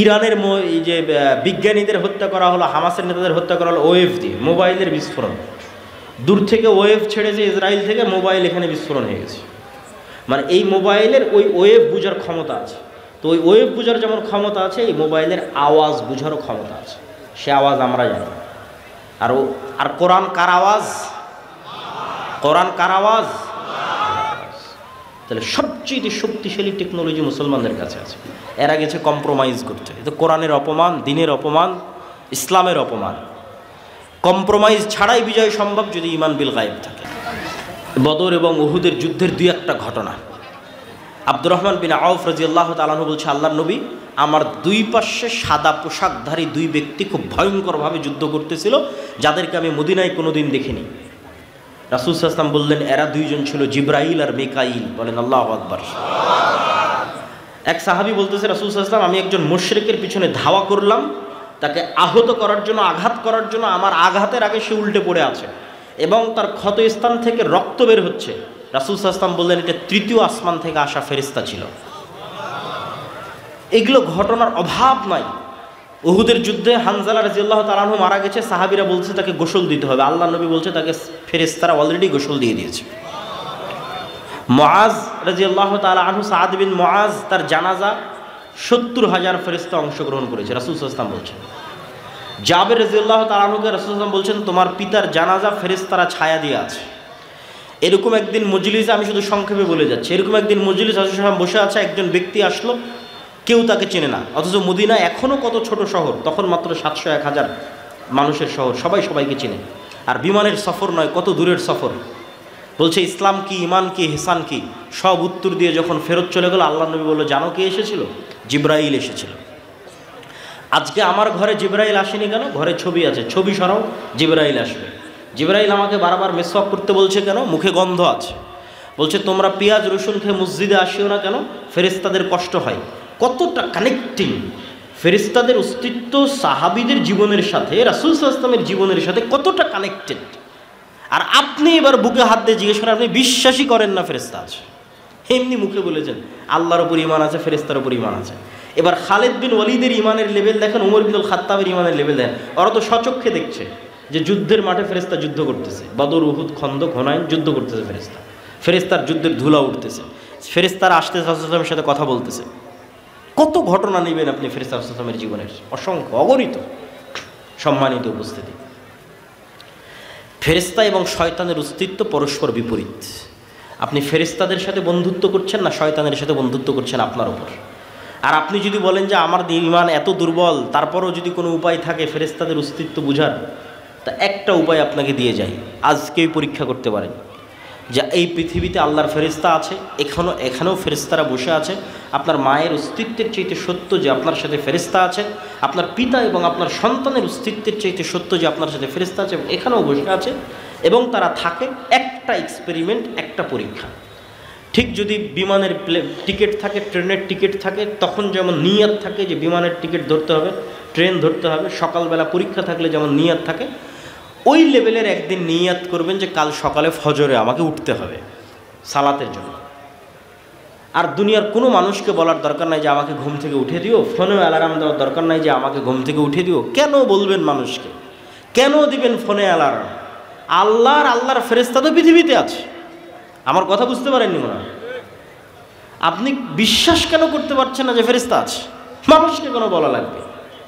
ইরানের এই যে বিজ্ঞানীদের হত্যা করা হলো, হামাসের নেতাদের হত্যা করা হলো ওয়েভ দিয়ে, মোবাইলের বিস্ফোরণ। দূর থেকে ওয়েভ ছেড়েছে ইসরায়েল থেকে, মোবাইল এখানে বিস্ফোরণ হয়ে গেছে। মানে এই মোবাইলের ওই ওয়েভ বোঝার ক্ষমতা আছে। তো ওই ওয়েভ বোঝার যেমন ক্ষমতা আছে, এই মোবাইলের আওয়াজ বোঝারও ক্ষমতা আছে। সে আওয়াজ আমরা জানি। আর কোরআন কার আওয়াজ? কোরআন কার আওয়াজ? তাহলে সবচেয়ে শক্তিশালী টেকনোলজি মুসলমানদের কাছে আছে। এরা গেছে কম্প্রোমাইজ করতে। তো কোরআনের অপমান, দিনের অপমান, ইসলামের অপমান। কম্প্রোমাইজ ছাড়াই বিজয় সম্ভব যদি ঈমান বিল গায়েব থাকে। বদর এবং উহুদের যুদ্ধের দুই একটা ঘটনা। আব্দুর রহমান বিন আউফ রাদিয়াল্লাহু তাআলা আনহু বলছে, আল্লাহর নবী, আমার দুই পাশে সাদা পোশাকধারী দুই ব্যক্তি খুব ভয়ঙ্করভাবে যুদ্ধ করতেছিল, যাদেরকে আমি মদিনায় কোনোদিন দেখিনি। রাসূল সাল্লাল্লাহু আলাইহি ওয়াসাল্লাম বললেন, এরা দুইজন ছিল জিবরাইল আর মিকাইল। বলেন আল্লাহু আকবার। এক সাহাবী বলতেছে, রাসূল সাল্লাল্লাহু আলাইহি ওয়াসাল্লাম, আমি একজন মুশরিকের পিছনে ধাওয়া করলাম, তাকে আহত করার জন্য, আঘাত করার জন্য। আমার আঘাতের আগে সে উল্টে পড়ে আছে এবং তার ক্ষত স্থান থেকে রক্ত বের হচ্ছে। রাসূল সাল্লাল্লাহু আলাইহি ওয়াসাল্লাম বললেন, এটা তৃতীয় আসমান থেকে আসা ফেরেশতা ছিল। এগুলো ঘটনার অভাব নাই। উহুদের যুদ্ধে হানজালা রাদিয়াল্লাহু তাআলা আনহু মারা গেছে, সাহাবীরা বলছে তাকে গোসল দিতে হবে। আল্লাহর নবী বলছে তাকে ফেরেশতারা অলরেডি গোসল দিয়ে দিয়েছে। মুআজ রাদিয়াল্লাহু তাআলা আনহু, সাদ বিন মুআজ, তার জানাজা ৭০,০০০ ফেরেশতা অংশগ্রহণ করেছে, রাসূল সাল্লাল্লাহু আলাইহি ওয়াসাল্লাম বলছেন। জাবের রাদিয়াল্লাহু তাআলা আনহুকে রাসূল সাল্লাল্লাহু আলাইহি ওয়াসাল্লাম বলছেন, তোমার পিতার জানাজা ফেরেশতারা ছায়া দিয়ে আছে। এরকম একদিন মজলিসে, আমি শুধু সংক্ষেপে বলে যাচ্ছি, এরকম একদিন মজলিস রাসূল সাল্লাল্লাহু আলাইহি ওয়াসাল্লাম বসে আছে, একজন ব্যক্তি আসলো, কেউ তাকে চেনে না, অথচ মদিনা এখনও কত ছোট শহর, তখন মাত্র ৭০০-১,০০০ মানুষের শহর, সবাই সবাইকে চেনে। আর বিমানের সফর নয়, কত দূরের সফর। বলছে ইসলাম কি, ইমান কি, ইহসান কি, সব উত্তর দিয়ে যখন ফেরত চলে গেল, আল্লাহ নবী বলল, জানো কে এসেছিল? জিবরাইল এসেছিল। আজকে আমার ঘরে জিবরাইল আসেনি কেন? ঘরে ছবি আছে, ছবি সরাও, জিবরাইল আসবে। জিবরাইল আমাকে বারবার মেসওয়াক করতে বলছে কেন? মুখে গন্ধ আছে। বলছে তোমরা পেঁয়াজ রসুন খেয়ে মসজিদে আসিও না কেন? ফেরেশতাদের কষ্ট হয়। কতটা কানেক্টিং! ফেরেশতাদের অস্তিত্ব সাহাবীদের জীবনের সাথে, রাসূল সাল্লাল্লাহু আলাইহি ওয়াসাল্লামের জীবনের সাথে কতটা কানেক্টেড। আর আপনি এবার বুকে হাত দিয়ে জিজ্ঞেস করেন, আপনি বিশ্বাসই করেন না ফেরেশতা আছে? এমনি মুখে বলেছেন আল্লাহর উপর ঈমান আছে, ফেরেশতার উপর ঈমান আছে। এবার খালিদ বিন ওয়ালিদের ঈমানের লেভেল দেখেন, ওমর বিন খাত্তাবের ঈমানের লেভেল দেখেন। ওরা তো সচক্ষে দেখছে যে যুদ্ধের মাঠে ফেরেশতা যুদ্ধ করতেছে, বদর, উহুদ, খন্দক, হুনাইন যুদ্ধ করতেছে ফেরেশতা। ফেরেশতার যুদ্ধের ধুলা উঠতেছে, ফেরেশতারা আসতে রাসূল সাল্লাল্লাহু আলাইহি ওয়াসাল্লামের সাথে কথা বলতেছে। কত ঘটনা নেবেন আপনি ফেরেশতা রাসূল সাল্লাল্লাহু আলাইহি ওয়াসাল্লামের জীবনের, অসংখ্য, অগণিত। সম্মানিত উপস্থিতি, ফেরেশতা এবং শয়তানের অস্তিত্ব পরস্পর বিপরীত। আপনি ফেরেশতাদের সাথে বন্ধুত্ব করছেন না শয়তানের সাথে বন্ধুত্ব করছেন, আপনার উপর। আর আপনি যদি বলেন যে আমার ঈমান এত দুর্বল, তারপরও যদি কোনো উপায় থাকে ফেরেশতাদের অস্তিত্ব বুঝার, তা একটা উপায় আপনাকে দিয়ে যাই, আজকেই পরীক্ষা করতে পারেন যে এই পৃথিবীতে আল্লাহর ফেরেশতা আছে, এখানেও ফেরেশতারা বসে আছে। আপনার মায়ের অস্তিত্বের চাইতে সত্য যে আপনার সাথে ফেরেশতা আছে, আপনার পিতা এবং আপনার সন্তানের অস্তিত্বের চাইতে সত্য যে আপনার সাথে ফেরেশতা আছে, এবং এখানেও বসে আছে এবং তারা থাকে। একটা এক্সপেরিমেন্ট, একটা পরীক্ষা। ঠিক যদি বিমানের টিকিট থাকে, ট্রেনের টিকিট থাকে, তখন যেমন নিয়াত থাকে যে বিমানের টিকিট ধরতে হবে, ট্রেন ধরতে হবে, সকালবেলা পরীক্ষা থাকলে যেমন নিয়াত থাকে, ওই লেভেলের একদিন নিয়াত করবেন যে কাল সকালে ফজরে আমাকে উঠতে হবে সালাতের জন্য। আর দুনিয়ার কোনো মানুষকে বলার দরকার নাই যে আমাকে ঘুম থেকে উঠে দিও, ফোনেও অ্যালার্ম দেওয়ার দরকার নাই যে আমাকে ঘুম থেকে উঠে দিও। কেন বলবেন মানুষকে? কেন দিবেন ফোনে অ্যালার্ম? আল্লাহর ফেরেশতা তো পৃথিবীতে আছে। আমার কথা বুঝতে পারেননি মনে হয়? আপনি বিশ্বাস কেন করতে পারছেন না যে ফেরেশতা আছে? মানুষকে কেন বলা লাগবে?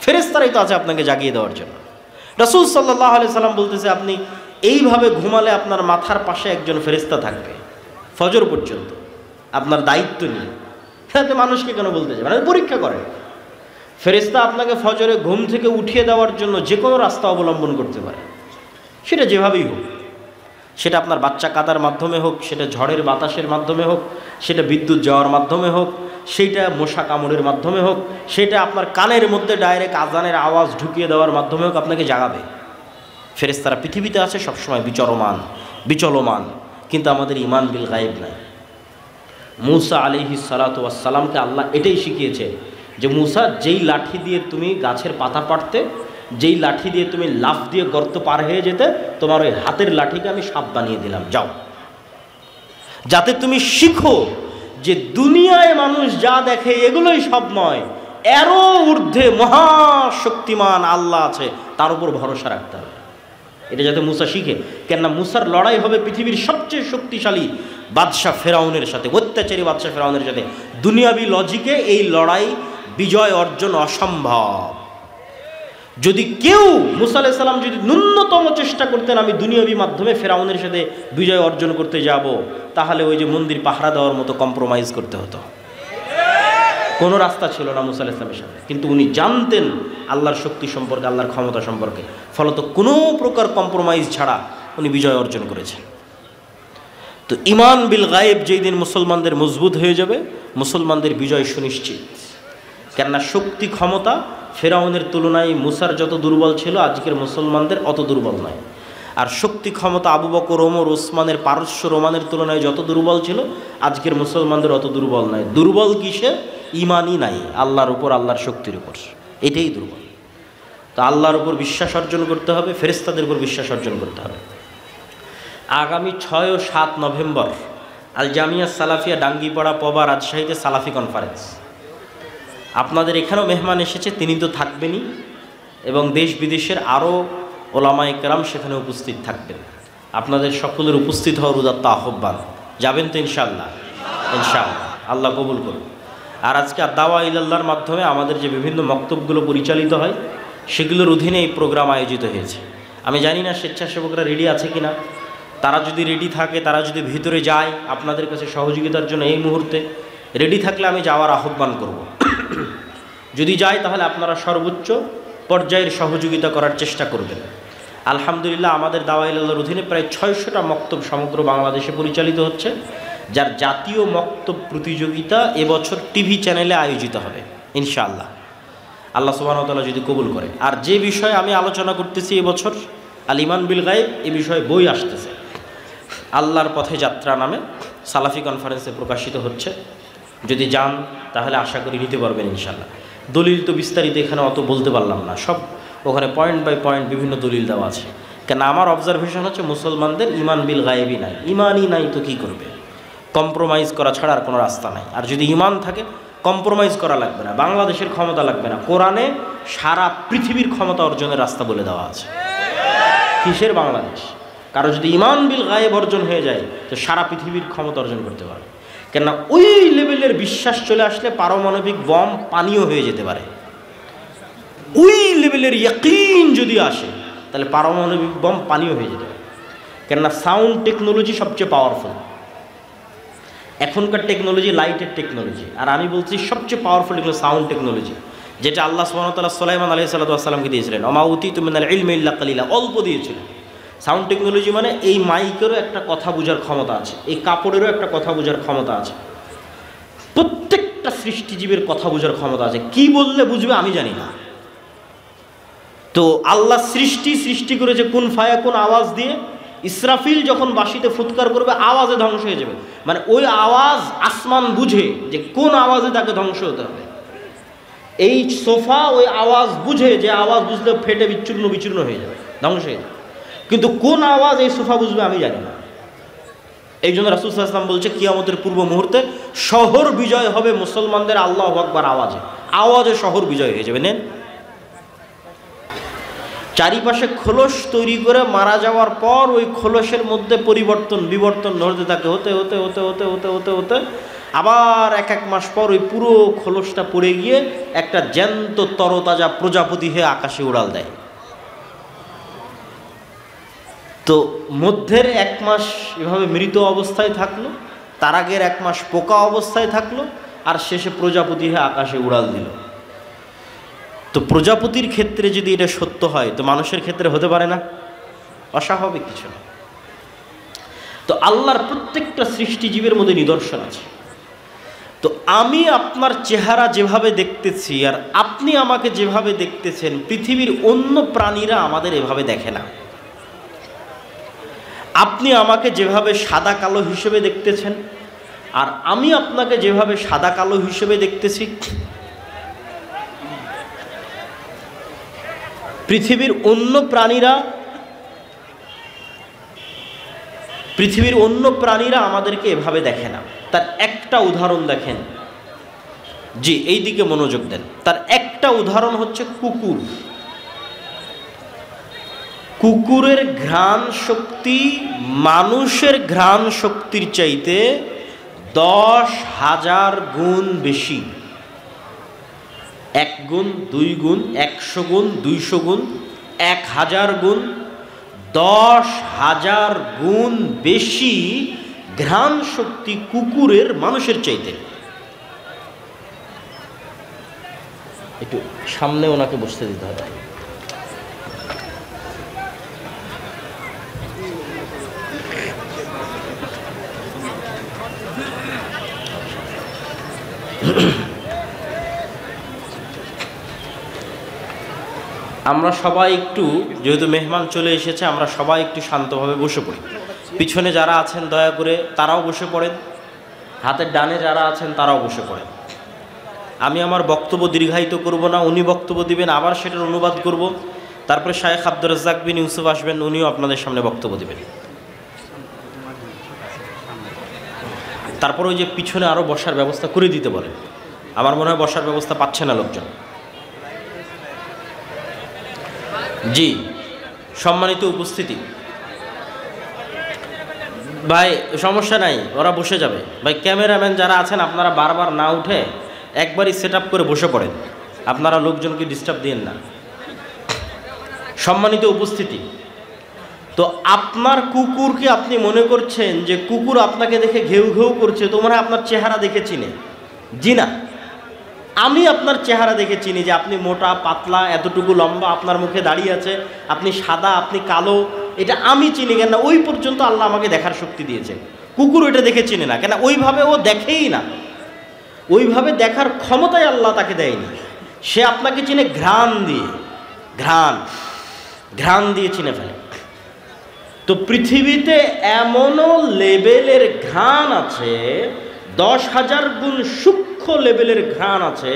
ফেরেশতারাই তো আছে আপনাকে জাগিয়ে দেওয়ার জন্য। রাসূল সাল্লাল্লাহু আলাইহি সাল্লাম বলতেছে, আপনি এইভাবে ঘুমালে আপনার মাথার পাশে একজন ফেরেশতা থাকবে ফজর পর্যন্ত, আপনার দায়িত্ব নিয়ে। তাতে মানুষকে কেন বলতে যাবেন? পরীক্ষা করেন। ফেরেশতা আপনাকে ফজরে ঘুম থেকে উঠিয়ে দেওয়ার জন্য যে কোনো রাস্তা অবলম্বন করতে পারে, সেটা যেভাবেই হোক। সেটা আপনার বাচ্চা কাদার মাধ্যমে হোক, সেটা ঝড়ের বাতাসের মাধ্যমে হোক, সেটা বিদ্যুৎ যাওয়ার মাধ্যমে হোক, সেইটা মশা কামড়ের মাধ্যমে হোক, সেটা আপনার কানের মধ্যে ডাইরেক্ট আজানের আওয়াজ ঢুকিয়ে দেওয়ার মাধ্যমে হোক, আপনাকে জাগাবে। ফেরেশতারা পৃথিবীতে আছে সবসময় বিচলমান, কিন্তু আমাদের ঈমান বিল গায়েব নাই। মূসা আলাইহিস সালাতু ওয়াস সালামকে আল্লাহ এটাই শিখিয়েছে যে মূসা, যেই লাঠি দিয়ে তুমি গাছের পাতা পাড়তে, যেই লাঠি দিয়ে তুমি লাফ দিয়ে গর্ত পার হয়ে যেতে, তোমার ওই হাতের লাঠিকে আমি সাপ বানিয়ে দিলাম, যাও। যাতে তুমি শিখো যে দুনিয়ায় মানুষ যা দেখে এগুলোই সব নয়, এরও ঊর্ধ্বে মহাশক্তিমান আল্লাহ আছে, তার উপর ভরসা রাখতে হবে। এটা যাতে মুসা শিখে, কেননা মুসার লড়াই হবে পৃথিবীর সবচেয়ে শক্তিশালী বাদশাহ ফেরাউনের সাথে, অত্যাচারী বাদশাহ ফেরাউনের সাথে। দুনিয়াবি লজিকে এই লড়াই বিজয় অর্জন অসম্ভব। যদি কেউ মুসা আলাইহিস সালাম যদি ন্যূনতম চেষ্টা করতেন আমি দুনিয়াবি মাধ্যমে ফেরাউনের সাথে বিজয় অর্জন করতে যাব, তাহলে ওই যে মন্দির পাহারা দেওয়ার মতো কম্প্রোমাইজ করতে হতো। কোনো রাস্তা ছিল না মুসা আলাইহিস সালামের সাথে, কিন্তু উনি জানতেন আল্লাহর শক্তি সম্পর্কে, আল্লাহর ক্ষমতা সম্পর্কে, ফলত কোনো প্রকার কম্প্রোমাইজ ছাড়া উনি বিজয় অর্জন করেছেন। তো ঈমান বিল গায়েব যেই দিন মুসলমানদের মজবুত হয়ে যাবে, মুসলমানদের বিজয় সুনিশ্চিত। কেননা শক্তি ক্ষমতা ফেরাউনের তুলনায় মুসার যত দুর্বল ছিল, আজকের মুসলমানদের অত দুর্বল নয়। আর শক্তি ক্ষমতা আবু বকর, ওমর, ওসমানের, পারস্য রোমানের তুলনায় যত দুর্বল ছিল, আজকের মুসলমানদের অত দুর্বল নয়। দুর্বল কিসে? ঈমানই নাই আল্লাহর উপর, আল্লাহর শক্তির উপর, এটাই দুর্বল। তো আল্লাহর উপর বিশ্বাস অর্জন করতে হবে, ফেরেশতাদের উপর বিশ্বাস অর্জন করতে হবে। আগামী 6 ও 7 নভেম্বর আল জামিয়া সালাফিয়া ডাঙ্গিপাড়া পবা রাজশাহীতে সালাফি কনফারেন্স। আপনাদের এখানেও মেহমান এসেছে, তিনি তো থাকবেনই, এবং দেশ বিদেশের আরও ওলামায়ে কেরাম সেখানে উপস্থিত থাকবেন। আপনাদের সকলের উপস্থিত হওয়ার উদাত্ত আহ্বান। যাবেন তো ইনশাআল্লাহ? ইনশাআল্লাহ, আল্লাহ কবুল করুন। আর আজকে দাওয়া ইলাল্লাহর মাধ্যমে আমাদের যে বিভিন্ন মক্তবগুলো পরিচালিত হয়, সেগুলোর অধীনে এই প্রোগ্রাম আয়োজিত হয়েছে। আমি জানি না স্বেচ্ছাসেবকরা রেডি আছে কি না। তারা যদি রেডি থাকে, তারা যদি ভিতরে যায় আপনাদের কাছে সহযোগিতার জন্য এই মুহূর্তে, রেডি থাকলে আমি যাওয়ার আহ্বান করব। যদি যায় তাহলে আপনারা সর্বোচ্চ পর্যায়ের সহযোগিতা করার চেষ্টা করবেন। আলহামদুলিল্লাহ, আমাদের দাওয়া ইলাল্লাহর অধীনে প্রায় 600টা মক্তব সমগ্র বাংলাদেশে পরিচালিত হচ্ছে, যার জাতীয় মক্তব প্রতিযোগিতা এবছর টিভি চ্যানেলে আয়োজিত হবে ইনশাআল্লাহ, আল্লাহ সুবহানাহু ওয়া তাআলা যদি কবুল করে। আর যে বিষয়ে আমি আলোচনা করতেছি এবছর, আল ঈমান বিল গায়ব, এই বিষয়ে বই আসতেছে, আল্লাহর পথে যাত্রা নামে সালাফি কনফারেন্সে প্রকাশিত হচ্ছে। যদি যান তাহলে আশা করি নিতে পারবেন ইনশাআল্লাহ। দলিল তো বিস্তারিত এখানে অত বলতে পারলাম না, সব ওখানে পয়েন্ট বাই পয়েন্ট বিভিন্ন দলিল দেওয়া আছে। কেন আমার অবজারভেশন হচ্ছে মুসলমানদের ঈমান বিল গায়েবই নাই। ঈমানই নাই তো কী করবে? কম্প্রোমাইজ করা ছাড়া আর কোনো রাস্তা নাই। আর যদি ঈমান থাকে, কম্প্রোমাইজ করা লাগবে না, বাংলাদেশের ক্ষমতা লাগবে না, কোরআনে সারা পৃথিবীর ক্ষমতা অর্জনের রাস্তা বলে দেওয়া আছে। কিসের বাংলাদেশ? কারো যদি ঈমান বিল গায়েব অর্জন হয়ে যায়, তো সারা পৃথিবীর ক্ষমতা অর্জন করতে পারবে। কেননা ওই লেভেলের বিশ্বাস চলে আসলে পারমাণবিক বম পানিও হয়ে যেতে পারে। ওই লেভেলের ইয়াকিন যদি আসে, তাহলে পারমাণবিক বম পানিও হয়ে যেতে পারে। কেননা সাউন্ড টেকনোলজি সবচেয়ে পাওয়ারফুল। এখনকার টেকনোলজি লাইটের টেকনোলজি, আর আমি বলছি সবচেয়ে পাওয়ারফুল এগুলো সাউন্ড টেকনোলজি, যেটা আল্লাহ সুবহানাহু ওয়া তাআলা সুলাইমান আলাইহিস সালামকে দিয়েছিলেন। ওমা উতীতু মিনাল ইলমি ইল্লা কালিলা, অল্প দিয়েছিলেন। সাউন্ড টেকনোলজি মানে এই মাইকেরও একটা কথা বোঝার ক্ষমতা আছে, এই কাপড়েরও একটা কথা বোঝার ক্ষমতা আছে, প্রত্যেকটা সৃষ্টিজীবের কথা বোঝার ক্ষমতা আছে। কি বললে বুঝবে আমি জানি না। তো আল্লাহ সৃষ্টি করেছে কুন ফায়াকুন আওয়াজ দিয়ে। ইসরাফিল যখন বাঁশিতে ফুৎকার করবে, আওয়াজে ধ্বংস হয়ে যাবে, মানে ওই আওয়াজ আসমান বুঝে যে কোন আওয়াজে তাকে ধ্বংস হতে হবে। এই সোফা ওই আওয়াজ বুঝে, যে আওয়াজ বুঝলে ফেটে বিচূর্ণ হয়ে যাবে, ধ্বংস হয়ে যাবে। কিন্তু কোন আওয়াজ এই সোফা বুঝবে আমি জানি না। এই জন্য রাসূল সাল্লাল্লাহু আলাইহি ওয়াসাল্লাম বলছে কিয়ামতের পূর্ব মুহূর্তে শহর বিজয় হবে মুসলমানদের আল্লাহু আকবার আওয়াজে শহর বিজয় হয়ে যাবে। নেন, চারিপাশে খোলস তৈরি করে মারা যাওয়ার পর ওই খোলসের মধ্যে বিবর্তন হতে থাকে, হতে আবার এক মাস পর ওই পুরো খোলসটা পড়ে গিয়ে একটা জ্যান্ত তরতাজা প্রজাপতি হয়ে আকাশে উড়াল দেয়। তো মধ্যের 1 মাস এভাবে মৃত অবস্থায় থাকলো, তার আগের 1 মাস পোকা অবস্থায় থাকলো, আর শেষে প্রজাপতি হয়ে আকাশে উড়াল দিল। তো প্রজাপতির ক্ষেত্রে যদি এটা সত্য হয়, তো মানুষের ক্ষেত্রে হতে পারে না? অস্বাভাবিক কিছু না। তো আল্লাহর প্রত্যেকটা সৃষ্টিজীবের মধ্যে নিদর্শন আছে। তো আমি আপনার চেহারা যেভাবে দেখতেছি আর আপনি আমাকে যেভাবে দেখতেছেন, পৃথিবীর অন্য প্রাণীরা আমাদের এভাবে দেখে না। আপনি আমাকে যেভাবে সাদা কালো হিসেবে দেখতেছেন, আর আমি আপনাকে যেভাবে সাদা কালো হিসেবে দেখতেছি, পৃথিবীর অন্য প্রাণীরা আমাদেরকে এভাবে দেখে না। তার একটা উদাহরণ দেখেন, জি, এই দিকে মনোযোগ দেন। তার একটা উদাহরণ হচ্ছে কুকুর। কুকুরের ঘ্রাণ শক্তি মানুষের ঘ্রাণ শক্তির চাইতে 10,000 গুণ বেশি। 1 গুণ, 2 গুণ, 100 গুণ, 200 গুণ, 1000 গুণ, 10,000 গুণ বেশি ঘ্রাণ শক্তি কুকুরের মানুষের চাইতে। একটু সামনে ওনাকে বসতে দিতে হবে। আমরা সবাই একটু, যেহেতু মেহমান চলে এসেছে, আমরা সবাই একটু শান্তভাবে বসে পড়ি। পিছনে যারা আছেন দয়া করে তারাও বসে পড়েন, হাতের ডানে যারা আছেন তারাও বসে পড়েন। আমি আমার বক্তব্য দীর্ঘায়িত করব না, উনি বক্তব্য দিবেন, আবার সেটার অনুবাদ করব, তারপরে শায়েখ আব্দুর রাজ্জাক বিন ইউসুফ আসবেন, উনিও আপনাদের সামনে বক্তব্য দিবেন। তারপর ওই যে পিছনে আরও বসার ব্যবস্থা করে দিতে বলেন, আমার মনে হয় বসার ব্যবস্থা পাচ্ছে না লোকজন। জি, সম্মানিত উপস্থিতি, ভাই সমস্যা নাই, ওরা বসে যাবে। ভাই ক্যামেরাম্যান যারা আছেন আপনারা বারবার না উঠে একবারই সেট আপ করে বসে পড়েন, আপনারা লোকজনকে ডিস্টার্ব দিয়েন না। সম্মানিত উপস্থিতি, তো আপনার কুকুরকে আপনি মনে করছেন যে কুকুর আপনাকে দেখে ঘেউ ঘেউ করছে, তোমরা আপনার চেহারা দেখে চিনে? জি না, আমি আপনার চেহারা দেখে চিনি যে আপনি মোটা পাতলা, এতটুকু লম্বা, আপনার মুখে দাঁড়িয়ে আছে, আপনি সাদা, আপনি কালো, এটা আমি চিনি। কেন? ওই পর্যন্ত আল্লাহ আমাকে দেখার শক্তি দিয়েছে। কুকুর ওইটা দেখে চিনে না, কেন? ওইভাবে ও দেখেই না, ওইভাবে দেখার ক্ষমতাই আল্লাহ তাকে দেয়নি। সে আপনাকে চিনে ঘ্রাণ দিয়ে, ঘ্রাণ দিয়ে চিনে ফেলে। তো পৃথিবীতে এমনও লেভেলের ঘ্রাণ আছে, 10,000 গুণ সূক্ষ্ম লেভেলের ঘ্রাণ আছে।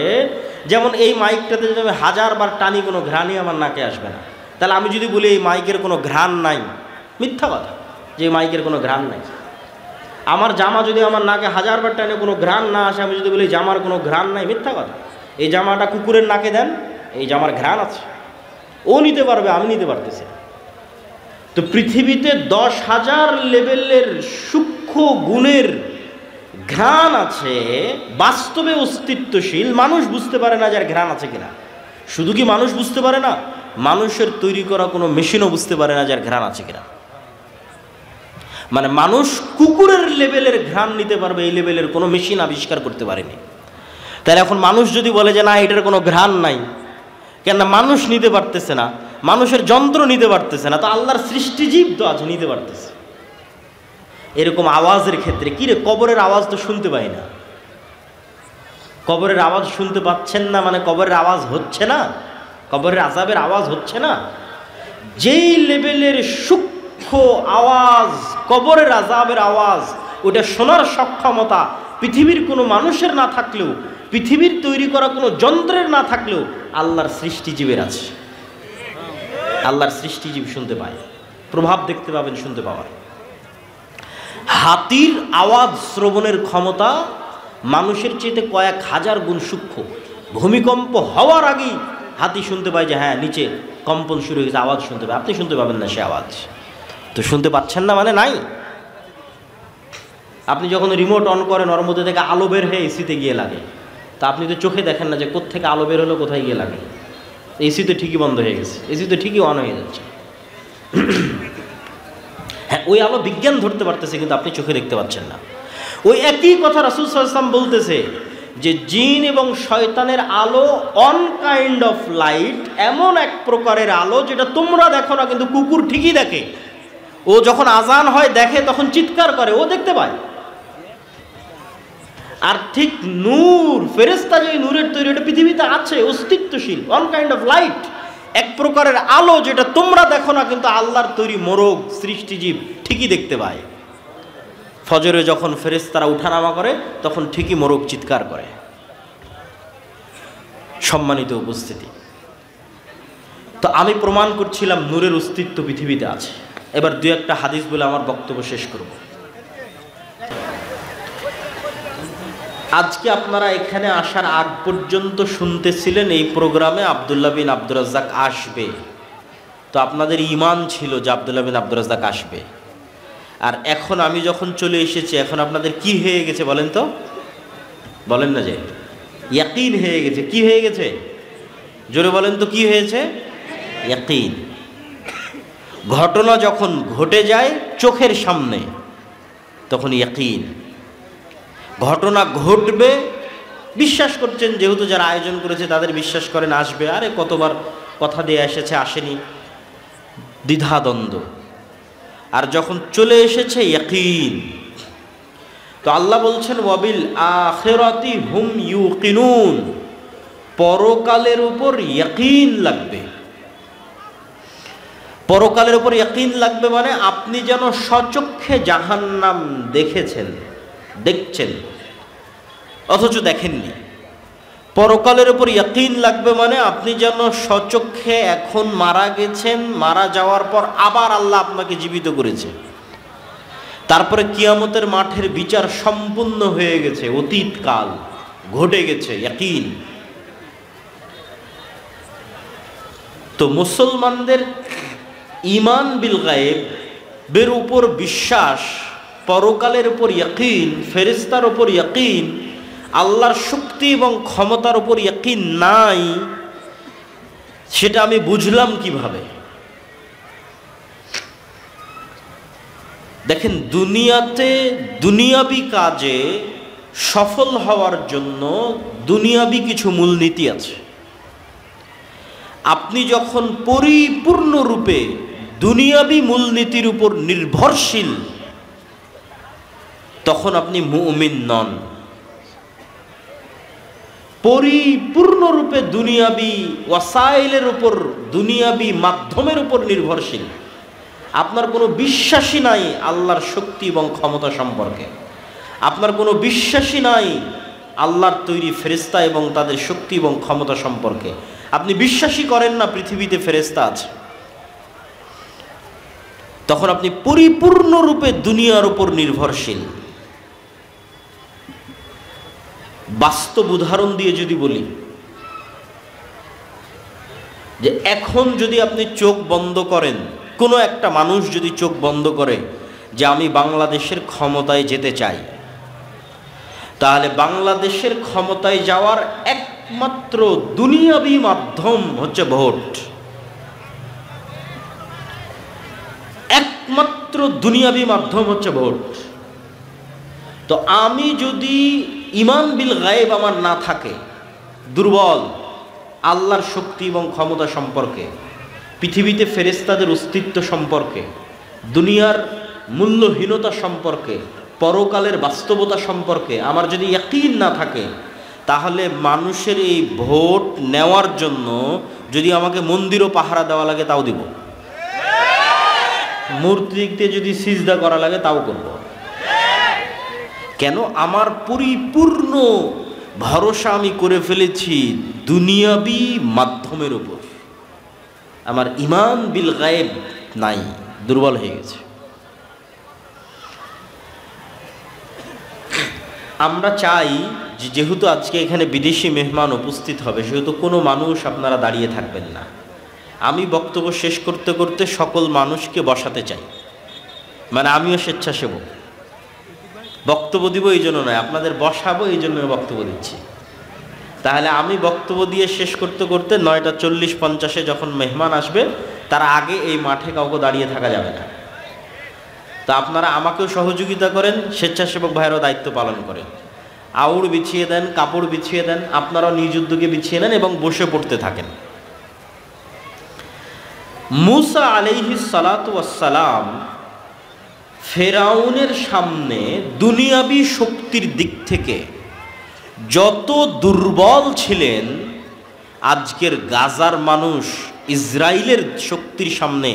যেমন এই মাইকটাতে যদি আমি 1000 বার টানি, কোনো ঘ্রাণই আমার নাকে আসবে না। তাহলে আমি যদি বলি এই মাইকের কোনো ঘ্রাণ নাই, মিথ্যা কথা, যে মাইকের কোনো ঘ্রাণ নাই। আমার জামা যদি আমার নাকে 1000 বার টানে কোনো ঘ্রাণ না আসে, আমি যদি বলি জামার কোনো ঘ্রাণ নাই, মিথ্যা কথা। এই জামাটা কুকুরের নাকে দেন, এই জামার ঘ্রাণ আছে, ও নিতে পারবে, আমি নিতে পারতেছি। তো পৃথিবীতে 10,000 লেভেলের সূক্ষ্ম গুণের ঘ্রাণ আছে, বাস্তবে অস্তিত্বশীল। মানুষ বুঝতে পারে না যার ঘ্রাণ আছে কিনা। শুধু কি মানুষ বুঝতে পারে না, মানুষের তৈরি করা কোনো মেশিনও বুঝতে পারে না যার ঘ্রাণ আছে কিনা। মানে মানুষ কুকুরের লেভেলের ঘ্রাণ নিতে পারবে, এই লেভেলের কোনো মেশিন আবিষ্কার করতে পারেনি। তাহলে এখন মানুষ যদি বলে যে না এটার কোনো ঘ্রাণ নাই, কেন? মানুষ নিতে পারতেছে না, মানুষের যন্ত্র নিতে পারতেছে না, তো আল্লাহর সৃষ্টিজীব তো আছে, নিতে পারতেছে। এরকম আওয়াজের ক্ষেত্রে কি রে, কবরের আওয়াজ তো শুনতে পাই না। কবরের আওয়াজ শুনতে পাচ্ছেন না মানে কবরের আওয়াজ হচ্ছে না, কবরের আযাবের আওয়াজ হচ্ছে না। যেই লেভেলের সূক্ষ্ম আওয়াজ, কবরের আযাবের আওয়াজ, ওটা শোনার সক্ষমতা পৃথিবীর কোনো মানুষের না থাকলেও, পৃথিবীর তৈরি করা কোনো যন্ত্রের না থাকলেও আল্লাহর সৃষ্টিজীবের আছে। আল্লাহর সৃষ্টিজীব শুনতে পায়, প্রভাব দেখতে পাবেন, শুনতে পাওয়ার। হাতির আওয়াজ শ্রবণের ক্ষমতা মানুষের চেয়ে কয়েক হাজার গুণ সূক্ষ্ম। ভূমিকম্প হওয়ার আগেই হাতি শুনতে পায় যে হ্যাঁ নিচে কম্পন শুরু হয়েছে, আওয়াজ শুনতে পায়। আপনি শুনতে পাবেন না সে আওয়াজ, তো শুনতে পাচ্ছেন না মানে নাই। আপনি যখন রিমোট অন করেন, ওর মধ্যে থেকে আলো বের হয়ে এসিতে গিয়ে লাগে, তা আপনি তো চোখে দেখেন না যে কোত্থেকে আলো বের হলো, কোথায় গিয়ে লাগে। এসি তো ঠিকই বন্ধ হয়ে গেছে, এসি তো ঠিকই অন হয়ে যাচ্ছে। হ্যাঁ, ওই আলো বিজ্ঞান ধরতে পারতেছে, কিন্তু আপনি চোখে দেখতে পাচ্ছেন না। ওই একই কথা রাসূল সাল্লাল্লাহু আলাইহি ওয়াসাল্লাম বলতেছে যে জিন এবং শয়তানের আলো অন কাইন্ড অফ লাইট, এমন এক প্রকারের আলো যেটা তোমরা দেখো না, কিন্তু কুকুর ঠিকই দেখে। ও যখন আজান হয় দেখে, তখন চিৎকার করে, ও দেখতে পায়। আর ঠিক নূর, ফেরেশতা যে নূরের তৈরি, এটা পৃথিবীতে আছে, অস্তিত্বশীল, অন কাইন্ড অফ লাইট, এক প্রকারের আলো যেটা তোমরা দেখো না, কিন্তু আল্লাহর তৈরি মোরগ সৃষ্টিজীব ঠিকই দেখতে পায়। ফজরে যখন ফেরেশতারা উঠানামা করে, তখন ঠিকই মোরগ চিৎকার করে। সম্মানিত উপস্থিতি, তো আমি প্রমাণ করছিলাম নূরের অস্তিত্ব পৃথিবীতে আছে। এবার দু একটা হাদিস বলে আমার বক্তব্য শেষ করব। আজকে আপনারা এখানে আসার আগ পর্যন্ত শুনতেছিলেন এই প্রোগ্রামে আব্দুল্লাহ বিন আব্দুর রাজ্জাক আসবে, তো আপনাদের ঈমান ছিল যে আব্দুল্লাহ বিন আব্দুর রাজ্জাক আসবে। আর এখন আমি যখন চলে এসেছি, এখন আপনাদের কি হয়ে গেছে বলেন তো? বলেন না যে ইয়াকিন হয়ে গেছে। কি হয়ে গেছে? জোরে বলেন তো, কি হয়েছে? ইয়াকিন। ঘটনা যখন ঘটে যায় চোখের সামনে, তখন ইয়াকিন। ঘটনা ঘটবে, বিশ্বাস করছেন, যেহেতু যারা আয়োজন করেছে তাদের বিশ্বাস করেন আসবে। আরে কতবার কথা দিয়ে এসেছে, আসেনি, দ্বিধাদ্বন্দ্ব। আর যখন চলে এসেছে ইয়াকিন, তো আল্লাহ বলছেন ওয়াবিল আখিরাতি হুম ইউকিনুন, পরকালের উপর ইয়াকিন লাগবে। পরকালের উপর ইয়াকিন লাগবে মানে আপনি যেন স্বচক্ষে জাহান্নাম দেখছেন অথচ দেখেননি। পরকালের উপর ইয়াকিন লাগবে মানে আপনি যেন স্বচক্ষে এখন মারা গেছেন, মারা যাওয়ার পর আবার আল্লাহ আপনাকে জীবিত করেছে, তারপরে কিয়ামতের মাঠের বিচার সম্পূর্ণ হয়ে গেছে, অতীতকাল ঘটে গেছে, ইয়াকিন। তো মুসলমানদের ঈমান বিল গায়েবের উপর বিশ্বাস, পরকালের উপর ইয়াকিন, ফেরেশতার উপর ইয়াকিন, আল্লাহর শক্তি এবং ক্ষমতার উপর ইয়াকিন নাই, সেটা আমি বুঝলাম কিভাবে? দেখেন, দুনিয়াতে দুনিয়াবি কাজে সফল হওয়ার জন্য দুনিয়াবি কিছু মূলনীতি আছে। আপনি যখন পরিপূর্ণরূপে দুনিয়াবি মূলনীতির উপর নির্ভরশীল, তখন আপনি মুমিন নন। পরিপূর্ণরূপে দুনিয়াবি ওয়াসাইলের উপর, দুনিয়াবি মাধ্যমের উপর নির্ভরশীল, আপনার কোনো বিশ্বাসই নাই আল্লাহর শক্তি এবং ক্ষমতা সম্পর্কে, আপনার কোনো বিশ্বাসই নাই আল্লাহর তৈরি ফেরেশতা এবং তাদের শক্তি এবং ক্ষমতা সম্পর্কে, আপনি বিশ্বাসই করেন না পৃথিবীতে ফেরেশতা আছে, তখন আপনি পরিপূর্ণরূপে দুনিয়ার উপর নির্ভরশীল। বাস্তব উদাহরণ দিয়ে যদি বলি, যে এখন যদি আপনি চোখ বন্ধ করেন, কোনো একটা মানুষ যদি চোখ বন্ধ করে যে আমি বাংলাদেশের ক্ষমতায় যেতে চাই, তাহলে বাংলাদেশের ক্ষমতায় যাওয়ার একমাত্র দুনিয়াবি মাধ্যম হচ্ছে ভোট। একমাত্র দুনিয়াবি মাধ্যম হচ্ছে ভোট। তো আমি যদি ঈমান বিল গায়েব আমার না থাকে, দুর্বল, আল্লাহর শক্তি এবং ক্ষমতা সম্পর্কে, পৃথিবীতে ফেরেশতাদের অস্তিত্ব সম্পর্কে, দুনিয়ার মূল্যহীনতা সম্পর্কে, পরকালের বাস্তবতা সম্পর্কে আমার যদি ইয়াকিন না থাকে, তাহলে মানুষের এই ভোট নেওয়ার জন্য যদি আমাকে মন্দিরও পাহারা দেওয়া লাগে তাও দিব, মূর্তিতে যদি সিজদা করা লাগে তাও করব। কেন? আমার পরিপূর্ণ ভরসা আমি করে ফেলেছি দুনিয়াবি মাধ্যমের উপর, আমার ঈমান বিল গায়েব নাই, দুর্বল হয়ে গেছে। আমরা চাই যে যেহেতু আজকে এখানে বিদেশি মেহমান উপস্থিত হবে, সেহেতু কোনো মানুষ আপনারা দাঁড়িয়ে থাকবেন না। আমি বক্তব্য শেষ করতে করতে সকল মানুষকে বসাতে চাই, মানে আমিও স্বেচ্ছাসেবক। বক্তব্য দিব এই জন্য নয়, আপনাদের বসাবো এই জন্য বক্তব্য দিচ্ছি। তাহলে আমি বক্তব্য দিয়ে শেষ করতে করতে 9:40-50 যখন মেহমান আসবে, তার আগে এই মাঠে কাউকে দাঁড়িয়ে থাকা যাবে না। তা আপনারা আমাকেও সহযোগিতা করেন, স্বেচ্ছাসেবক ভাইয়েরও দায়িত্ব পালন করেন। আউড় বিছিয়ে দেন, কাপড় বিছিয়ে দেন, আপনারাও নিজ উদ্যোগে বিছিয়ে নেন এবং বসে পড়তে থাকেন। মুসা আলাইহিস সালাতু ওয়াস সালাম ফেরাউনের সামনে দুনিয়াবি শক্তির দিক থেকে যত দুর্বল ছিলেন, আজকের গাজার মানুষ ইসরায়েলের শক্তির সামনে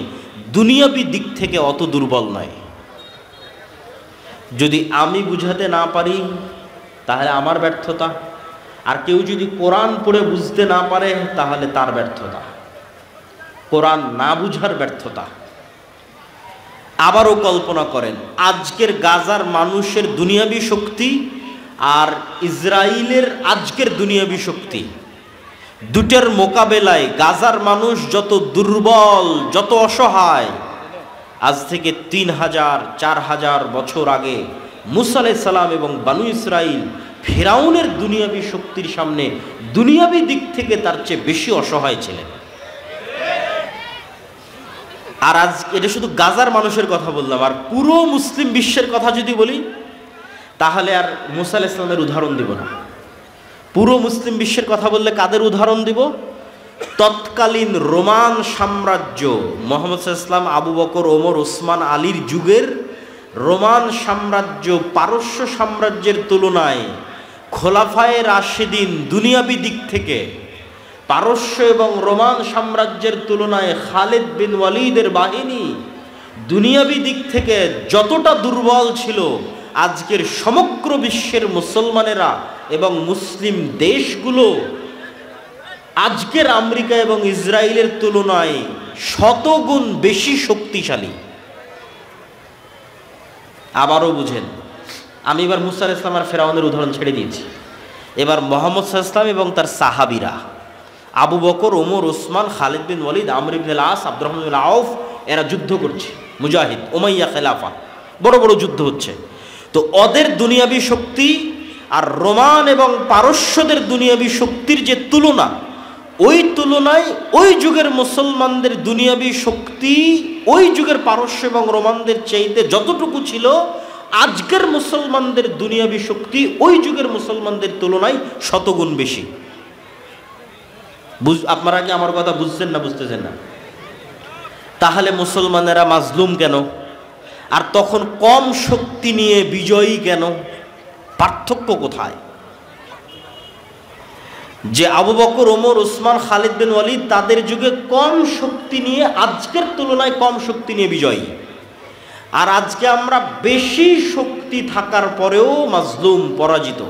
দুনিয়াবি দিক থেকে অত দুর্বল নয়। যদি আমি বুঝাতে না পারি তাহলে আমার ব্যর্থতা, আর কেউ যদি কোরআন পড়ে বুঝতে না পারে তাহলে তার ব্যর্থতা, কোরআন না বুঝার ব্যর্থতা। আবারও কল্পনা করেন, আজকের গাজার মানুষের দুনিয়াবি শক্তি আর ইসরায়েলের আজকের দুনিয়াবি শক্তি, দুটার মোকাবেলায় গাজার মানুষ যত দুর্বল, যত অসহায়, আজ থেকে 3000 4000 বছর আগে মুসা আলাইহিস সালাম এবং বানু ইসরাইল ফিরাউনের দুনিয়াবি শক্তির সামনে দুনিয়াবি দিক থেকে তার চেয়ে বেশি অসহায় ছিলেন। আর আজ এটা শুধু গাজার মানুষের কথা বললাম, আর পুরো মুসলিম বিশ্বের কথা যদি বলি তাহলে আর মুসা আলাইহিস সালামের উদাহরণ দিব না। পুরো মুসলিম বিশ্বের কথা বললে কাদের উদাহরণ দিব? তৎকালীন রোমান সাম্রাজ্য, মুহাম্মদ সাল্লাল্লাহু আলাইহি ওয়াসাল্লাম, আবু বকর, ওমর, ওসমান, আলীর যুগের রোমান সাম্রাজ্য পারস্য সাম্রাজ্যের তুলনায় খোলাফায়ে রাশিদিন দুনিয়াবি দিক থেকে, পারস্য এবং রোমান সাম্রাজ্যের তুলনায় খালিদ বিন ওয়ালিদের বাহিনী দুনিয়াবি দিক থেকে যতটা দুর্বল ছিল, আজকের সমগ্র বিশ্বের মুসলমানেরা এবং মুসলিম দেশগুলো আজকের আমেরিকা এবং ইসরায়েলের তুলনায় শতগুণ বেশি শক্তিশালী। আবারও বুঝেন, আমি এবার মুসা আলাইহিস সালাম আর ফেরাউনের উদাহরণ ছেড়ে দিয়েছি। এবার মুহাম্মদ সাল্লাল্লাহু আলাইহি ওয়াসাল্লাম এবং তার সাহাবীরা, আবু বকর, ওমর, ওসমান, খালিদ বিন ওয়ালিদ, আমর ইবনে আস, আব্দুর রহমান বিন আউফ, এরা যুদ্ধ করছে, মুজাহিদ, উমাইয়া খেলাফা, বড় বড় যুদ্ধ হচ্ছে। তো ওদের দুনিয়াবি শক্তি আর রোমান এবং পারস্যদের দুনিয়াবি শক্তির যে তুলনা, ওই তুলনায় ওই যুগের মুসলমানদের দুনিয়াবি শক্তি ওই যুগের পারস্য এবং রোমানদের চাইতে যতটুকু ছিল, আজকের মুসলমানদের দুনিয়াবি শক্তি ওই যুগের মুসলমানদের তুলনায় শতগুণ বেশি। আপনারা কি আমার কথা বুঝছেন না বুঝতেছেন না? তাহলে মুসলমানেরা মাজলুম কেন? আর তখন কম শক্তি নিয়ে বিজয়ী কেন? পার্থক্য কোথায়? যে আবু বকর, ওমর, ওসমান, খালিদ বিন ওয়ালিদ তাদের যুগে কম শক্তি নিয়ে, আজকের তুলনায় কম শক্তি নিয়ে বিজয়ী, আর আজকে আমরা বেশি শক্তি থাকার পরেও মাজলুম, পরাজিত।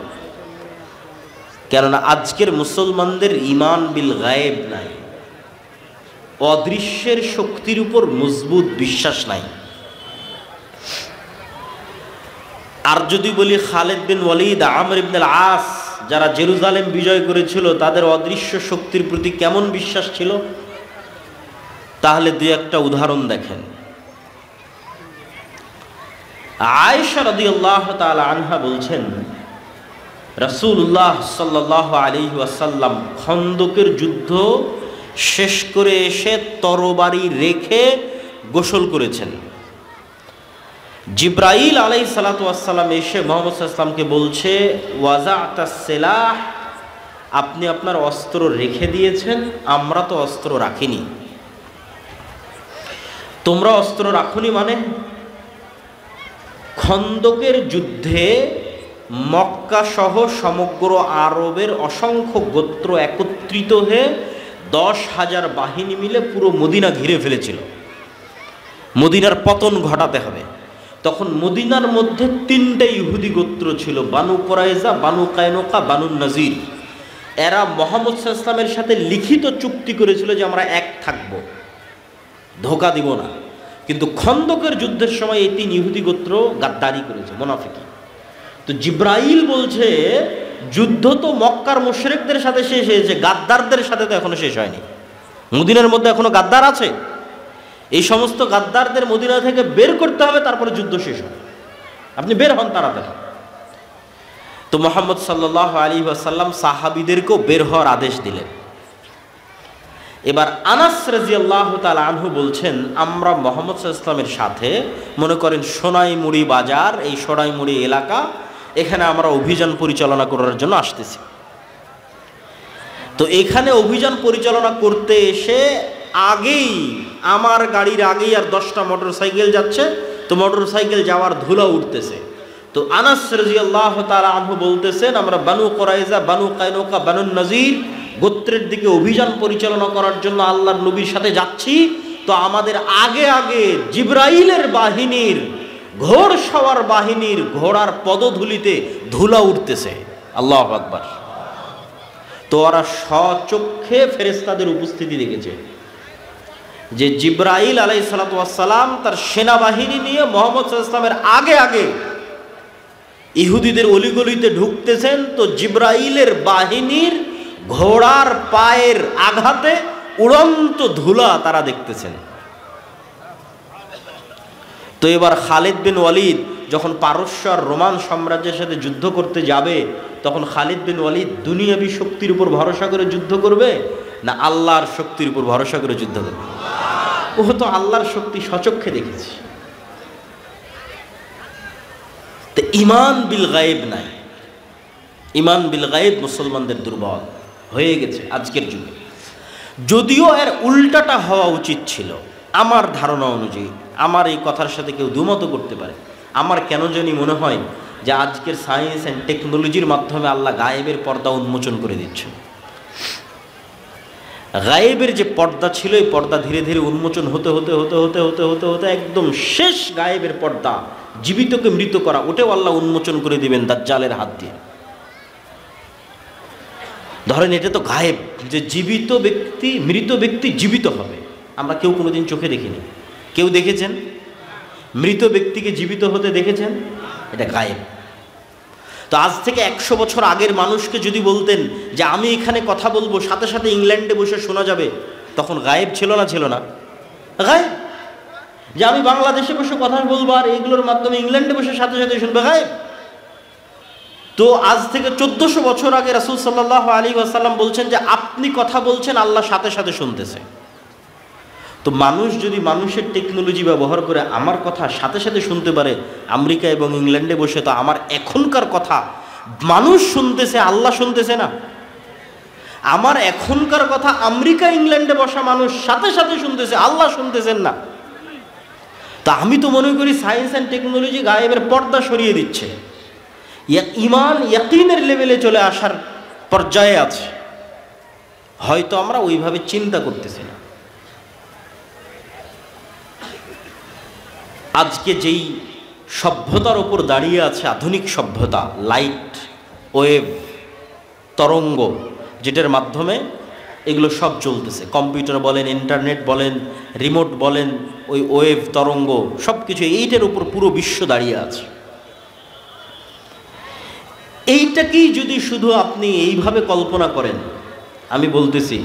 কেননা আজকের মুসলমানদের ঈমান বিল গায়েব নাই, অদৃশ্যের শক্তির উপর মজবুত বিশ্বাস নাই। আর যদি বলি খালিদ বিন ওয়ালিদ, আমর ইবনে আস, যারা জেরুজালেম বিজয় করেছিল, তাদের অদৃশ্য শক্তির প্রতি কেমন বিশ্বাস ছিল? তাহলে দুই একটা উদাহরণ দেখেন। আয়েশা রাদিয়াল্লাহু তাআলা আনহা বলছেন, রাসূলুল্লাহ সাল্লাল্লাহু আলাইহি ওয়াসাল্লাম খন্দকের যুদ্ধ শেষ করে এসে তরবারি রেখে গোসল করেছেন। জিব্রাইল আলাইহিস সালাতু ওয়াস সালাম এসে মুহাম্মদ সাল্লাল্লাহু আলাইহি ওয়াসাল্লামকে বলছে, ওয়াজা'তাস সিলাহ, আপনি আপনার অস্ত্র রেখে দিয়েছেন, আমরা তো অস্ত্র রাখিনি। তোমরা অস্ত্র রাখনি মানে? খন্দকের যুদ্ধে মক্কা সহ সমগ্র আরবের অসংখ্য গোত্র একত্রিত হয়ে 10,000 বাহিনী মিলে পুরো মদিনা ঘিরে ফেলেছিল। মদিনার পতন ঘটাতে হবে। তখন মদিনার মধ্যে 3টে ইহুদি গোত্র ছিল, বানু কুরাইজা, বানু কায়নুকা, বানু নাজির। এরা মুহাম্মদ সাল্লাল্লাহু আলাইহি ওয়াসাল্লামের সাথে লিখিত চুক্তি করেছিল যে আমরা এক থাকব, ধোঁকা দিব না। কিন্তু খন্দকের যুদ্ধের সময় এই 3 ইহুদি গোত্র গাদ্দারি করেছে, মুনাফিকি। তো জিব্রাইল বলছে, যুদ্ধ তো মক্কার মুশরিকদের সাথে শেষ হয়েছে, গাদ্দারদের সাথে তো এখনো শেষ হয়নি। মদিনার মধ্যে এখনো গাদ্দার আছে। এই সমস্ত গাদ্দারদের মদিনা থেকে বের করতে হবে, তারপরে যুদ্ধ শেষ হবে। আপনি বের হন তাড়াতাড়ি। তো মুহাম্মদ সাল্লাল্লাহু আলাইহি ওয়াসাল্লাম সাহাবীদেরকেও বের হওয়ার আদেশ দিলেন। এবার আনাস রাদিয়াল্লাহু তাআলা আনহু বলছেন, আমরা মুহাম্মদ সাল্লাল্লাহু আলাইহি ওয়াসাল্লামের সাথে, মনে করেন সোনাইমুড়ি বাজার, এই সোনাইমুড়ি এলাকা, এখানে আমরা অভিযান পরিচালনা করার জন্য আসতেছি। তো এখানে অভিযান পরিচালনা করতে এসে আগেই আমার গাড়ির আগেই আর 10টা মোটরসাইকেল যাচ্ছে। তো মোটরসাইকেল যাওয়ার ধুলা উঠতেছে। তো আনাস রাদিয়াল্লাহু তাআলা আনহু বলতেছেন, আমরা বানু কুরাইজা, বানু কায়নুকা, বানু নাজির গোত্রের দিকে অভিযান পরিচালনা করার জন্য আল্লাহর নবীর সাথে যাচ্ছি। তো আমাদের আগে আগে জিব্রাইলের বাহিনীর, ঘোড় সওয়ার বাহিনীর ঘোড়ার পদধূলিতে ধুলা উঠতেছে। আল্লাহু আকবার। তো ওরা স্বচক্ষে ফেরেশতাদের উপস্থিতি দেখেছে যে জিব্রাইল আলাইহিস সালাতু ওয়াস সালাম তার সেনাবাহিনী নিয়ে মুহাম্মদ সাল্লাল্লাহু আলাইহি ওয়াসাল্লামের আগে আগে ইহুদিদের অলিগলিতে ঢুকতেছেন তো জিব্রাইলের বাহিনীর ঘোড়ার পায়ের আঘাতে উড়ন্ত ধুলা তারা দেখতেছেন। তো এবার খালিদ বিন ওয়ালিদ যখন পারস্য আর রোমান সাম্রাজ্যের সাথে যুদ্ধ করতে যাবে, তখন খালিদ বিন ওয়ালিদ দুনিয়াবী শক্তির উপর ভরসা করে যুদ্ধ করবে না আল্লাহর শক্তির উপর ভরসা করে যুদ্ধ করবে? ও তো আল্লাহর শক্তি সচক্ষে দেখেছে। তো ঈমান বিল গায়েব নাই, ঈমান বিল গায়েব মুসলমানদের দুর্বল হয়ে গেছে আজকের যুগে। যদিও এর উল্টাটা হওয়া উচিত ছিল আমার ধারণা অনুযায়ী। আমার এই কথার সাথে কেউ দুমত করতে পারে। আমার কেন জানি মনে হয় যে আজকের সায়েন্স অ্যান্ড টেকনোলজির মাধ্যমে আল্লাহ গায়েবের পর্দা উন্মোচন করে দিচ্ছে। গায়েবের যে পর্দা ছিল এই পর্দা ধীরে ধীরে উন্মোচন হতে হতে হতে হতে হতে হতে হতে একদম শেষ গায়েবের পর্দা, জীবিতকে মৃত করা, ওটাও আল্লাহ উন্মোচন করে দিবেন দাজ্জালের হাত দিয়ে। ধরেন এটা তো গায়েব, যে জীবিত ব্যক্তি মৃত ব্যক্তি জীবিত হবে, আমরা কেউ কোনোদিন চোখে দেখিনি। কেউ দেখেছেন মৃত ব্যক্তিকে জীবিত হতে দেখেছেন? এটা গায়েব। তো আজ থেকে 100 বছর আগের মানুষকে যদি বলতেন যে আমি এখানে কথা বলবো, সাথে সাথে ইংল্যান্ডে বসে শোনা যাবে, তখন গায়েব ছিল না? ছিল না গায়েব? যে আমি বাংলাদেশে বসে কথা বলবো আর এগুলোর মাধ্যমে ইংল্যান্ডে বসে সাথে সাথে শুনবে, গায়েব। তো আজ থেকে 1400 বছর আগে রাসূল সাল্লাল্লাহু আলাইহি ওয়াসাল্লাম বলছেন যে আপনি কথা বলছেন, আল্লাহ সাথে সাথে শুনতেছে। তো মানুষ যদি মানুষের টেকনোলজি ব্যবহার করে আমার কথা সাথে সাথে শুনতে পারে আমেরিকা এবং ইংল্যান্ডে বসে, তো আমার এখনকার কথা মানুষ শুনতেছে, আল্লাহ শুনতেছে না? আমার এখনকার কথা আমেরিকা ইংল্যান্ডে বসা মানুষ সাথে সাথে শুনতেছে, আল্লাহ শুনতেছেন না। তা আমি তো মনে করি সায়েন্স অ্যান্ড টেকনোলজি গায়েবের পর্দা সরিয়ে দিচ্ছে, ঈমান ইয়াকিনের লেভেলে চলে আসার পর্যায়ে আছে। হয়তো আমরা ওইভাবে চিন্তা করতেছি না। আজকে যেই সভ্যতার ওপর দাঁড়িয়ে আছে আধুনিক সভ্যতা, লাইট ওয়েভ তরঙ্গ, যেটার মাধ্যমে এগুলো সব চলতেছে, কম্পিউটার বলেন, ইন্টারনেট বলেন, রিমোট বলেন, ওই ওয়েভ তরঙ্গ সব কিছু, এইটার উপর পুরো বিশ্ব দাঁড়িয়ে আছে। এইটাকেই যদি শুধু আপনি এইভাবে কল্পনা করেন, আমি বলতেছি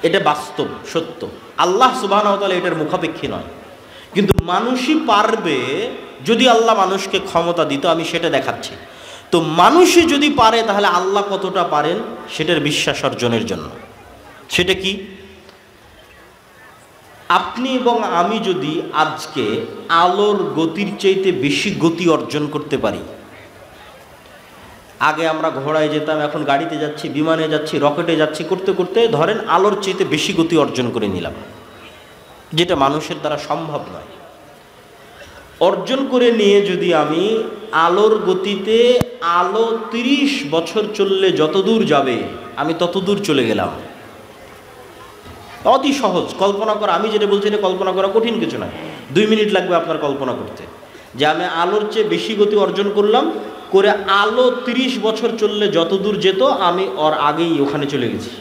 এটা বাস্তব সত্য, আল্লাহ সুবহানাহু ওয়া তাআলা এটার মুখাপেক্ষী নয়। কিন্তু মানুষই পারবে, যদি আল্লাহ মানুষকে ক্ষমতা দিত, আমি সেটা দেখাচ্ছি। তো মানুষই যদি পারে, তাহলে আল্লাহ কতটা পারেন সেটার বিশ্বাস অর্জনের জন্য। সেটা কি? আপনি এবং আমি যদি আজকে আলোর গতির চাইতে বেশি গতি অর্জন করতে পারি, আগে আমরা ঘোড়ায় যেতাম, এখন গাড়িতে যাচ্ছি, বিমানে যাচ্ছি, রকেটে যাচ্ছি, করতে করতে ধরেন আলোর চাইতে বেশি গতি অর্জন করে নিলাম, যেটা মানুষের দ্বারা সম্ভব নয়। অর্জন করে নিয়ে যদি আমি আলোর গতিতে আলো 30 বছর চললে যতদূর যাবে আমি ততদূর চলে গেলাম, অতি সহজ কল্পনা করা। আমি যেটা বলছি এটা কল্পনা করা কঠিন কিছু নয়, 2 মিনিট লাগবে আপনার কল্পনা করতে, যে আমি আলোর চেয়ে বেশি গতি অর্জন করলাম, করে আলো 30 বছর চললে যতদূর যেত আমি ওর আগেই ওখানে চলে গেছি।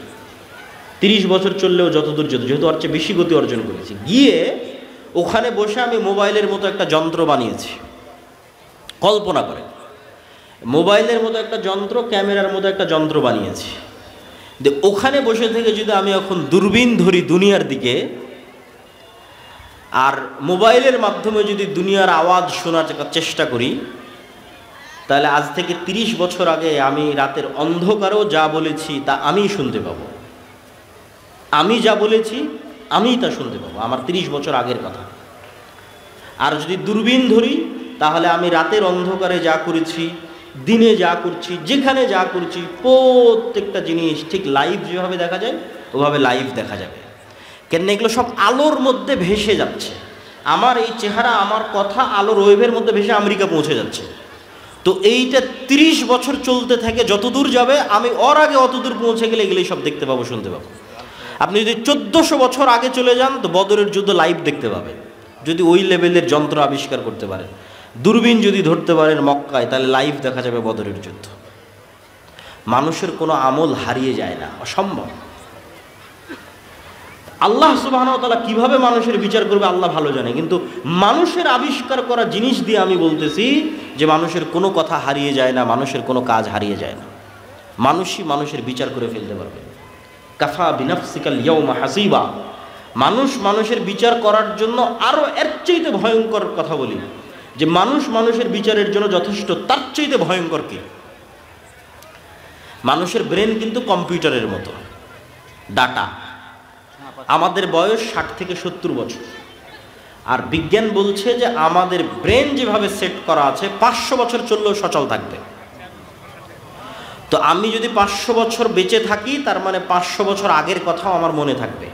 30 বছর চললেও যতদূর যেত, যেহেতু ওর চেয়ে বেশি গতি অর্জন করেছি, গিয়ে ওখানে বসে আমি মোবাইলের মতো একটা যন্ত্র বানিয়েছি। কল্পনা করে মোবাইলের মতো একটা যন্ত্র, ক্যামেরার মতো একটা যন্ত্র বানিয়েছি। ওখানে বসে থেকে যদি আমি এখন দূরবীন ধরি দুনিয়ার দিকে, আর মোবাইলের মাধ্যমে যদি দুনিয়ার আওয়াজ শোনার চেষ্টা করি, তাহলে আজ থেকে 30 বছর আগে আমি রাতের অন্ধকারেও যা বলেছি তা আমিই শুনতে পাবো। আমি যা বলেছি আমিই তা শুনতে পাবো, আমার 30 বছর আগের কথা। আর যদি দূরবীন ধরি, তাহলে আমি রাতের অন্ধকারে যা করেছি, দিনে যা করছি, যেখানে যা করছি, প্রত্যেকটা জিনিস ঠিক লাইভ যেভাবে দেখা যায় ওভাবে লাইভ দেখা যাবে। কেন এগুলো সব আলোর মধ্যে ভেসে যাচ্ছে। আমার এই চেহারা, আমার কথা আলোর ওয়েভের মধ্যে ভেসে আমেরিকা পৌঁছে যাচ্ছে। তো এইটা 30 বছর চলতে থাকে, যতদূর যাবে আমি ওর আগে অতদূর পৌঁছে গেলে এগুলোই সব দেখতে পাবো, শুনতে পাবো। আপনি যদি 1400 বছর আগে চলে যান, তো বদরের যুদ্ধ লাইভ দেখতে পাবেন, যদি ওই লেভেলের যন্ত্র আবিষ্কার করতে পারেন। দূরবীন যদি ধরতে পারেন মক্কায়, তাহলে লাইভ দেখা যাবে বদরের যুদ্ধ। মানুষের কোনো আমল হারিয়ে যায় না, অসম্ভব। আল্লাহ সুবহানাহু ওয়া তাআলা কিভাবে মানুষের বিচার করবে আল্লাহ ভালো জানে, কিন্তু মানুষের আবিষ্কার করা জিনিস দিয়ে আমি বলতেছি যে মানুষের কোনো কথা হারিয়ে যায় না, মানুষের কোনো কাজ হারিয়ে যায় না, মানুষই মানুষের বিচার করে ফেলতে পারবে। কাফা বিনাফসিকাল ইয়াউমা হাসিবা, মানুষ মানুষের বিচার করার জন্য আরও এর চাইতে ভয়ঙ্কর কথা বলি যে মানুষ মানুষের বিচারের জন্য যথেষ্ট, তার চাইতে ভয়ঙ্কর কি? মানুষের ব্রেন কিন্তু কম্পিউটারের মতো ডাটা। আমাদের বয়স 60 থেকে 70 বছর, আর বিজ্ঞান বলছে যে আমাদের ব্রেন যেভাবে সেট করা আছে 500 বছর চললেও সচল থাকবে। তো আমি যদি 500 বছর বেঁচে থাকি, তার মানে 500 বছর আগের কথাও আমার মনে থাকবে।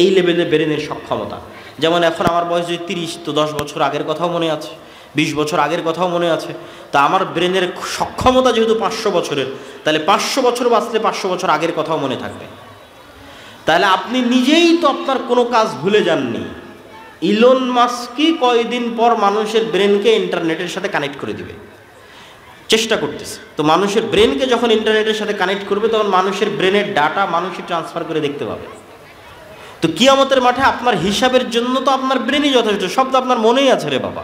এই লেভেলে ব্রেনের সক্ষমতা। যেমন এখন আমার বয়স যদি 30, তো 10 বছর আগের কথাও মনে আছে, 20 বছর আগের কথাও মনে আছে। তা আমার ব্রেনের সক্ষমতা যেহেতু 500 বছরের, তাহলে 500 বছর বাঁচলে 500 বছর আগের কথাও মনে থাকবে। তাহলে আপনি নিজেই তো আপনার কোনো কাজ ভুলে যাননি। ইলন মাস্কই কয়েকদিন পর মানুষের ব্রেনকে ইন্টারনেটের সাথে কানেক্ট করে দিবে, চেষ্টা করতেছে। তো মানুষের ব্রেনকে যখন ইন্টারনেটের সাথে কানেক্ট করবে, তখন মানুষের ব্রেনের ডাটা মানুষই ট্রান্সফার করে দেখতে পাবে। তো কিয়ামতের মাঠে আপনার হিসাবের জন্য তো আপনার ব্রেনই যথেষ্ট, সব তো আপনার মনেই আছে রে বাবা।